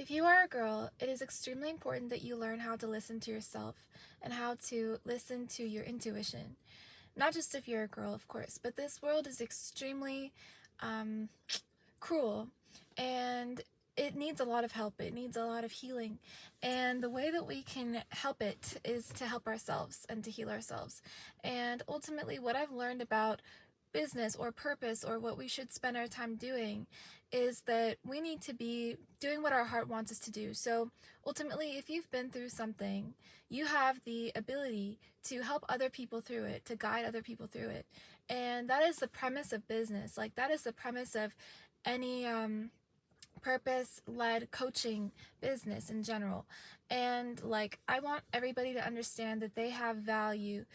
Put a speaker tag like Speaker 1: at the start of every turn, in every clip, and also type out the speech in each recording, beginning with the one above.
Speaker 1: If you are a girl, it is extremely important that you learn how to listen to yourself and how to listen to your intuition. Not just if you're a girl, of course, but this world is extremely um, cruel and it needs a lot of help. It needs a lot of healing. And the way that we can help it is to help ourselves and to heal ourselves. And ultimately, what I've learned about business or purpose or what we should spend our time doing is that we need to be doing what our heart wants us to do. So ultimately, if you've been through something, you have the ability to help other people through it, to guide other people through it. And that is the premise of business. Like, that is the premise of any purpose-led coaching business in general. And like, I want everybody to understand that they have value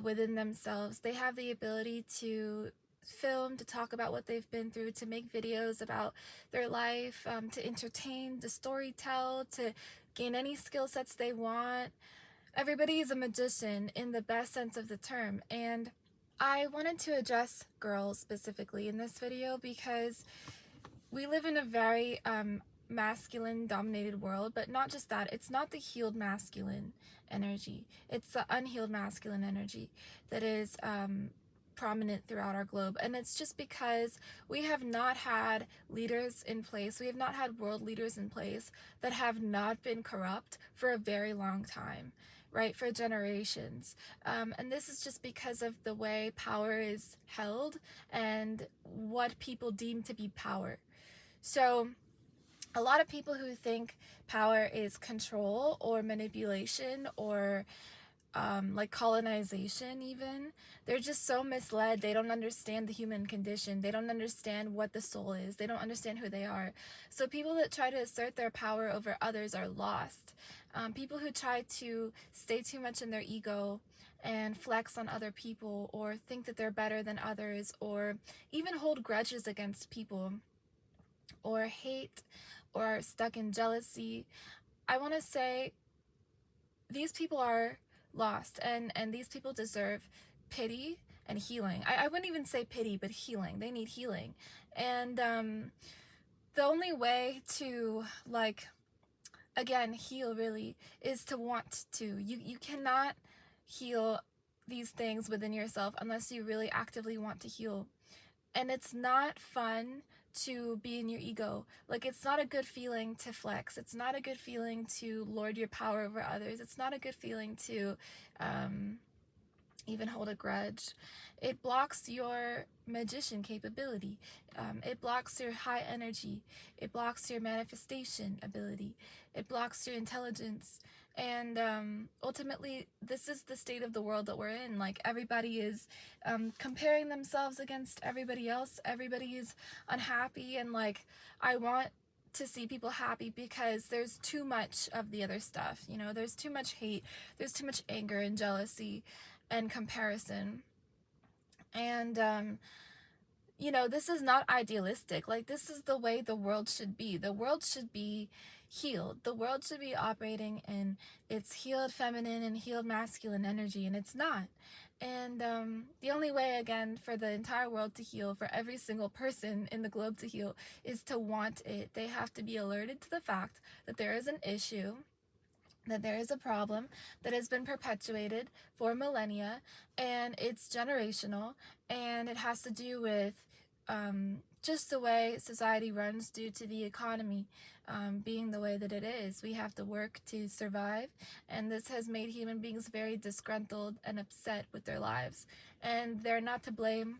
Speaker 1: within themselves. They have the ability to film, to talk about what they've been through, to make videos about their life, to entertain, to story tell, to gain any skill sets they want. Everybody is a magician in the best sense of the term. And I wanted to address girls specifically in this video because we live in a very masculine dominated world, but not just that. It's not the healed masculine energy. It's the unhealed masculine energy that is prominent throughout our globe. And it's just because we have not had leaders in place. We have not had world leaders in place that have not been corrupt for a very long time, right? For generations. And this is just because of the way power is held and what people deem to be power. So a lot of people who think power is control or manipulation or like colonization even, they're just so misled. They don't understand the human condition. They don't understand what the soul is. They don't understand who they are. So people that try to assert their power over others are lost. People who try to stay too much in their ego and flex on other people or think that they're better than others or even hold grudges against people or hate or are stuck in jealousy, I want to say these people are lost, and these people deserve pity and healing. I wouldn't even say pity, but healing. They need healing. And the only way to, like, again, heal really is to want to. You cannot heal these things within yourself unless you really actively want to heal. And it's not fun to be in your ego. Like, it's not a good feeling to flex. It's not a good feeling to lord your power over others. It's not a good feeling to even hold a grudge. It blocks your magician capability. It blocks your high energy. It blocks your manifestation ability. It blocks your intelligence. And ultimately, this is the state of the world that we're in. Like, everybody is comparing themselves against everybody else. Everybody is unhappy. And like, I want to see people happy because there's too much of the other stuff. You know, there's too much hate. There's too much anger and jealousy and comparison. And you know, this is not idealistic. Like, this is the way the world should be. The world should be healed. The world should be operating in its healed feminine and healed masculine energy, and it's not. And the only way, again, for the entire world to heal, for every single person in the globe to heal, is to want it. They have to be alerted to the fact that there is an issue, that there is a problem that has been perpetuated for millennia, and it's generational, and it has to do with just the way society runs due to the economy being the way that it is. We have to work to survive, and this has made human beings very disgruntled and upset with their lives, and they're not to blame.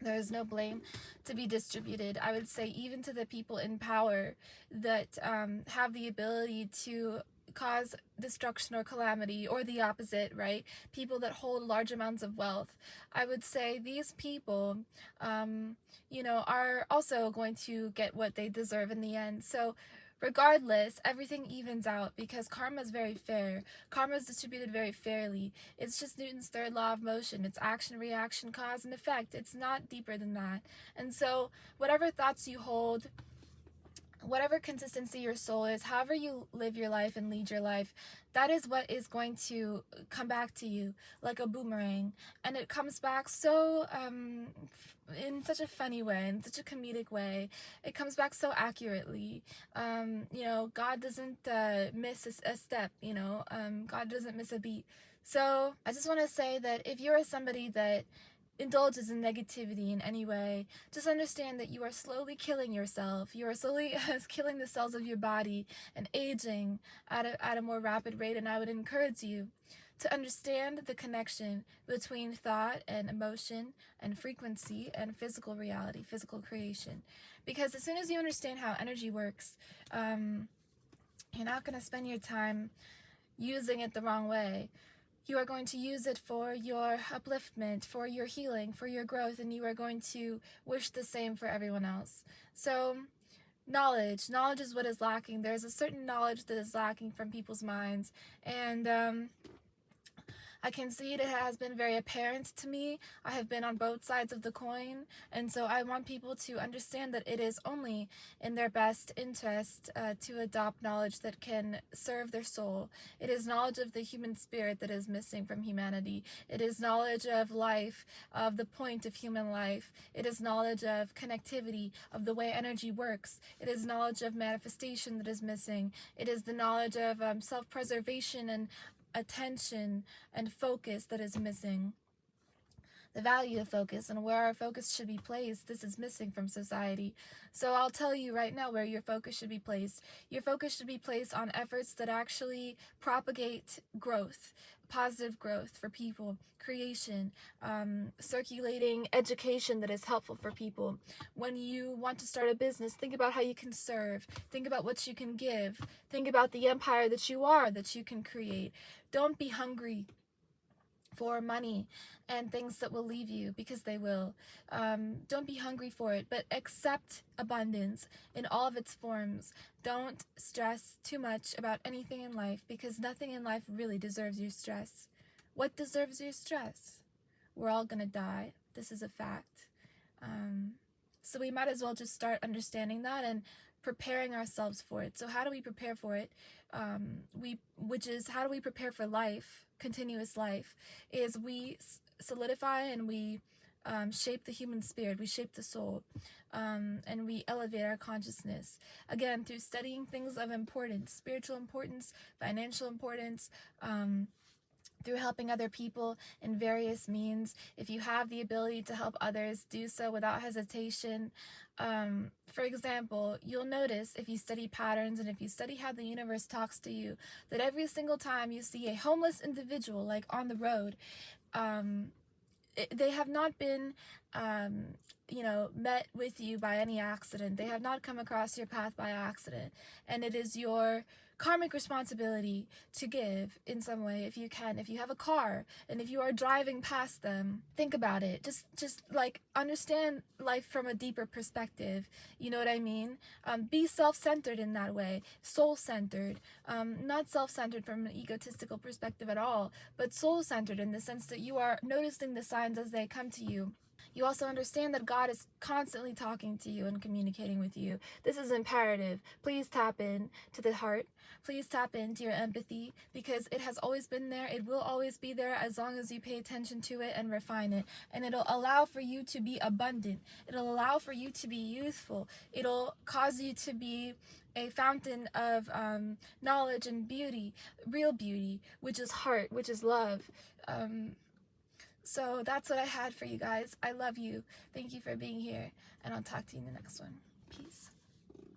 Speaker 1: There is no blame to be distributed. I would say even to the people in power that have the ability to cause destruction or calamity, or the opposite, right? People that hold large amounts of wealth. I would say these people, you know, are also going to get what they deserve in the end. So regardless, everything evens out because karma is very fair. Karma is distributed very fairly. It's just Newton's third law of motion. It's action, reaction, cause, and effect. It's not deeper than that. And so whatever thoughts you hold, whatever consistency your soul is, however you live your life and lead your life, that is what is going to come back to you like a boomerang. And it comes back so in such a funny way, in such a comedic way. It comes back so accurately. God doesn't miss a step. God doesn't miss a beat. So I just want to say that if you're somebody that indulges in negativity in any way, just understand that you are slowly killing yourself. You are slowly killing the cells of your body and aging at a more rapid rate. And I would encourage you to understand the connection between thought and emotion and frequency and physical reality, physical creation. Because as soon as you understand how energy works, you're not going to spend your time using it the wrong way. You are going to use it for your upliftment, for your healing, for your growth, and you are going to wish the same for everyone else. So, knowledge is what is lacking. There's a certain knowledge that is lacking from people's minds, and I can see it has been very apparent to me. I have been on both sides of the coin, and so I want people to understand that it is only in their best interest to adopt knowledge that can serve their soul. It is knowledge of the human spirit that is missing from humanity. It is knowledge of life, of the point of human life. It is knowledge of connectivity, of the way energy works. It is knowledge of manifestation that is missing. It is the knowledge of self-preservation and attention and focus that is missing. The value of focus and where our focus should be placed, this is missing from society. So I'll tell you right now where your focus should be placed. Your focus should be placed on efforts that actually propagate growth, positive growth for people, creation, circulating education that is helpful for people. When you want to start a business, think about how you can serve. Think about what you can give. Think about the empire that you are, that you can create. Don't be hungry for money and things that will leave you, because they will. Don't be hungry for it, but accept abundance in all of its forms. Don't stress too much about anything in life, because nothing in life really deserves your stress. What deserves your stress? We're all gonna die. This is a fact. So we might as well just start understanding that and preparing ourselves for it. So how do we prepare for it? How do we prepare for life, continuous life, is we solidify and we shape the human spirit, we shape the soul, and we elevate our consciousness. Again, through studying things of importance, spiritual importance, financial importance, through helping other people in various means. If you have the ability to help others, do so without hesitation. For example, you'll notice if you study patterns and if you study how the universe talks to you, that every single time you see a homeless individual, like on the road, they have not been, met with you by any accident. They have not come across your path by accident. And it is your karmic responsibility to give in some way, if you can. If you have a car and if you are driving past them, think about it. Just like understand life from a deeper perspective. You know what I mean? Be self-centered in that way, soul-centered, not self-centered from an egotistical perspective at all, but soul-centered in the sense that you are noticing the signs as they come to you. You also understand that God is constantly talking to you and communicating with you. This is imperative. Please tap in to the heart. Please tap into your empathy, because it has always been there. It will always be there as long as you pay attention to it and refine it. And it'll allow for you to be abundant. It'll allow for you to be youthful. It'll cause you to be a fountain of knowledge and beauty, real beauty, which is heart, which is love. So that's what I had for you guys. I love you. Thank you for being here, and I'll talk to you in the next one. Peace.